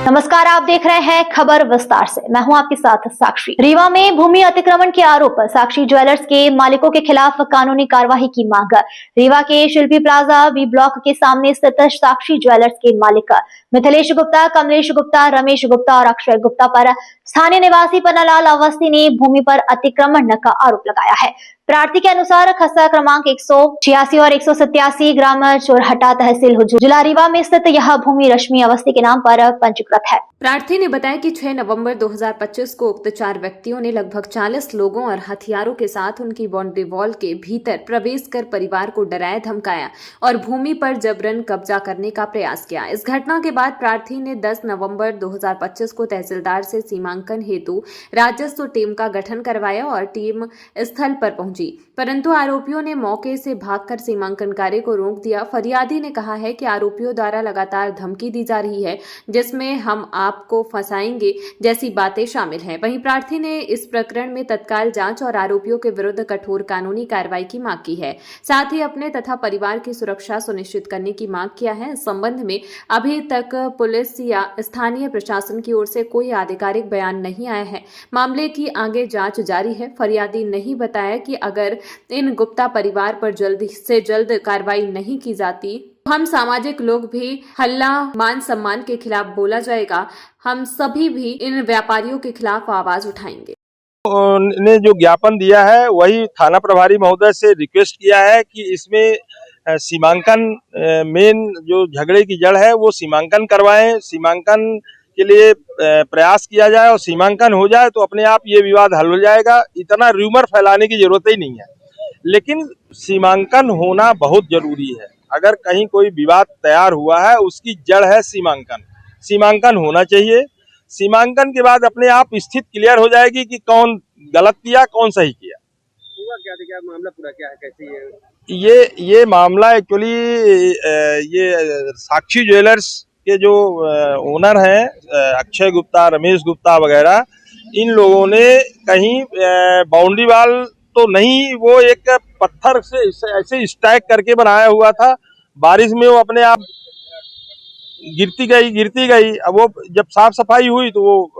नमस्कार, आप देख रहे हैं खबर विस्तार से। मैं हूं आपके साथ साक्षी। रीवा में भूमि अतिक्रमण के आरोप पर साक्षी ज्वेलर्स के मालिकों के खिलाफ कानूनी कार्रवाई की मांग। रीवा के शिल्पी प्लाजा बी ब्लॉक के सामने स्थित साक्षी ज्वेलर्स के मालिक मिथिलेश गुप्ता, कमलेश गुप्ता, रमेश गुप्ता और अक्षय गुप्ता पर स्थानीय निवासी पन्नालाल अवस्थी ने भूमि पर अतिक्रमण का आरोप लगाया है। प्रार्थी के अनुसार खस्ता क्रमांक 186 और 187 ग्राम चोरहटा तहसील हुजूर जिला रीवा में स्थित यह भूमि रश्मि अवस्थी के नाम पर पंजीकृत है। प्रार्थी ने बताया कि 6 नवंबर 2025 को उक्त 4 व्यक्तियों ने लगभग 40 लोगों और हथियारों के साथ उनकी बाउंड्री वॉल के भीतर प्रवेश कर परिवार को डराया धमकाया और भूमि पर जबरन कब्जा करने का प्रयास किया। इस घटना के बाद प्रार्थी ने 10 नवंबर 2025 को तहसीलदार से सीमांकन हेतु राजस्व टीम का गठन करवाया और टीम स्थल पर पहुंची, परंतु आरोपियों ने मौके से भागकर सीमांकन कार्य को रोक दिया। फरियादी ने कहा है कि आरोपियों द्वारा लगातार धमकी दी जा रही है, जिसमें हम आपको फंसाएंगे जैसी बातें शामिल हैं। वहीं प्रार्थी ने इस प्रकरण में तत्काल जांच और आरोपियों के विरुद्ध कठोर कानूनी कार्रवाई की मांग की है। साथ ही अपने तथा परिवार की सुरक्षा सुनिश्चित करने की मांग किया है। इस संबंध में अभी तक पुलिस या स्थानीय प्रशासन की ओर से कोई आधिकारिक बयान नहीं आया है। मामले की आगे जांच जारी है। फरियादी नहीं बताया कि अगर इन गुप्ता परिवार पर जल्द से जल्द कार्रवाई नहीं की जाती, हम सामाजिक लोग भी हल्ला मान सम्मान के खिलाफ बोला जाएगा। हम सभी भी इन व्यापारियों के खिलाफ आवाज उठाएंगे। ने जो ज्ञापन दिया है वही थाना प्रभारी महोदय से रिक्वेस्ट किया है कि इसमें सीमांकन मेन जो झगड़े की जड़ है वो सीमांकन करवाएं, सीमांकन के लिए प्रयास किया जाए और सीमांकन हो जाए तो अपने आप ये विवाद हल हो जाएगा। इतना र्यूमर फैलाने की जरूरत ही नहीं है, लेकिन सीमांकन होना बहुत जरूरी है। अगर कहीं कोई विवाद तैयार हुआ है उसकी जड़ है सीमांकन। सीमांकन होना चाहिए। सीमांकन के बाद अपने आप स्थिति क्लियर हो जाएगी कि कौन गलत किया कौन सही किया। हुआ क्या मामला पूरा क्या है, कैसे ये मामला एक्चुअली ये साक्षी ज्वेलर्स के जो ओनर हैं अक्षय गुप्ता, रमेश गुप्ता वगैरह, इन लोगों ने कहीं बाउंड्री वाल तो नहीं, वो एक पत्थर से ऐसे स्टैक करके बनाया हुआ था। बारिश में वो अपने आप गिरती गई। अब वो जब साफ सफाई हुई तो वो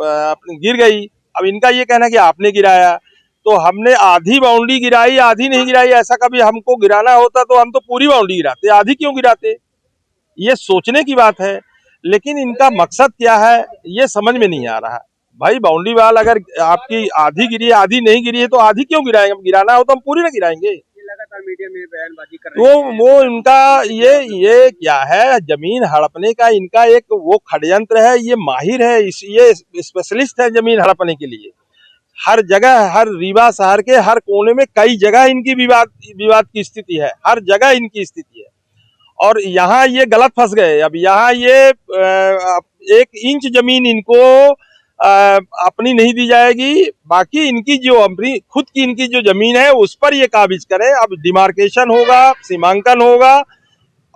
गिर गई। अब इनका ये कहना कि आपने गिराया, तो हमने आधी बाउंड्री गिराई, आधी नहीं गिराई। ऐसा कभी हमको गिराना होता तो हम तो पूरी बाउंड्री गिराते, आधी क्यों गिराते? ये सोचने की बात है। लेकिन इनका मकसद क्या है ये समझ में नहीं आ रहा। भाई बाउंड्री वाल अगर आपकी आधी गिरी है आधी नहीं गिरी है तो आधी क्यों गिराएंगे? गिराना हो तो हम पूरी ना गिराएंगे। लगातार मीडिया में बयानबाजी कर रहे हैं। वो इनका ये क्या है, जमीन हड़पने का इनका एक वो षड्यंत्र है। ये माहिर है, ये स्पेशलिस्ट है जमीन हड़पने के लिए। हर जगह, हर रीवा शहर के हर कोने में कई जगह इनकी विवाद की स्थिति है। हर जगह इनकी स्थिति है और यहाँ ये गलत फंस गए। अब यहाँ ये 1 इंच जमीन इनको अपनी नहीं दी जाएगी। बाकी इनकी जो अपनी खुद की इनकी जो जमीन है उस पर ये काबिज करें। अब डिमार्केशन होगा, सीमांकन होगा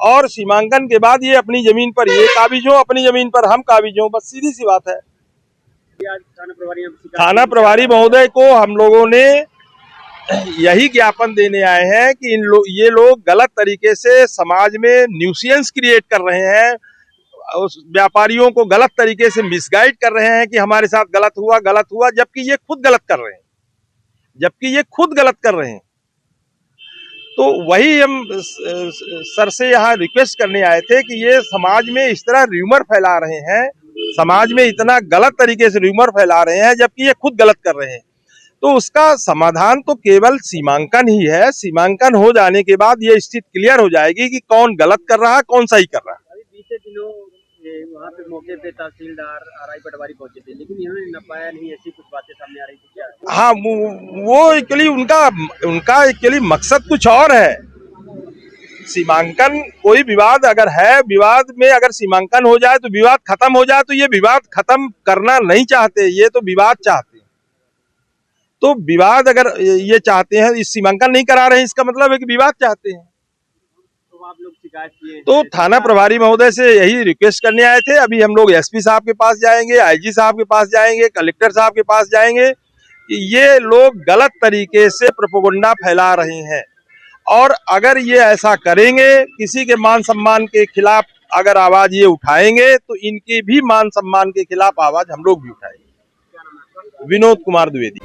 और सीमांकन के बाद ये अपनी जमीन पर ये काबिज हो, अपनी जमीन पर हम काबिज हो। बस सीधी सी बात है। थाना प्रभारी महोदय को हम लोगों ने यही ज्ञापन देने आए हैं कि ये लोग गलत तरीके से समाज में न्यूसेंस क्रिएट कर रहे हैं। उस व्यापारियों को गलत तरीके से मिसगाइड कर रहे हैं कि हमारे साथ गलत हुआ, जबकि ये खुद गलत कर रहे हैं। तो वही हम सर से यहाँ रिक्वेस्ट करने आए थे कि ये समाज में इस तरह र्यूमर फैला रहे हैं, समाज में इतना गलत तरीके से र्यूमर फैला रहे हैं जबकि ये खुद गलत कर रहे हैं। तो उसका समाधान तो केवल सीमांकन ही है। सीमांकन हो जाने के बाद ये स्थिति क्लियर हो जाएगी कि कौन गलत कर रहा है कौन सही कर रहा है। अभी बीते दिनों वहाँ पे मौके पे तहसीलदार आरआई पटवारी पहुंचे थे, लेकिन इन्होंने नपाया नहीं, ऐसी कुछ बातें सामने आ रही थी क्या? हाँ, वो एक्चुअली उनका एक्चुअली मकसद कुछ और है। सीमांकन कोई विवाद अगर है, विवाद में अगर सीमांकन हो जाए तो विवाद खत्म हो जाए, तो ये विवाद खत्म करना नहीं चाहते, ये तो विवाद चाहते हैं। तो विवाद अगर ये चाहते हैं, इस सीमांकन नहीं करा रहे हैं, इसका मतलब है कि विवाद चाहते हैं। तो आप लोग शिकायत किए? तो थाना प्रभारी महोदय से यही रिक्वेस्ट करने आए थे। अभी हम लोग एसपी साहब के पास जाएंगे, आईजी साहब के पास जाएंगे, कलेक्टर साहब के पास जाएंगे कि ये लोग गलत तरीके से प्रोपेगेंडा फैला रहे हैं और अगर ये ऐसा करेंगे, किसी के मान सम्मान के खिलाफ अगर आवाज ये उठाएंगे तो इनके भी मान सम्मान के खिलाफ आवाज हम लोग भी उठाएंगे। विनोद कुमार द्विवेदी।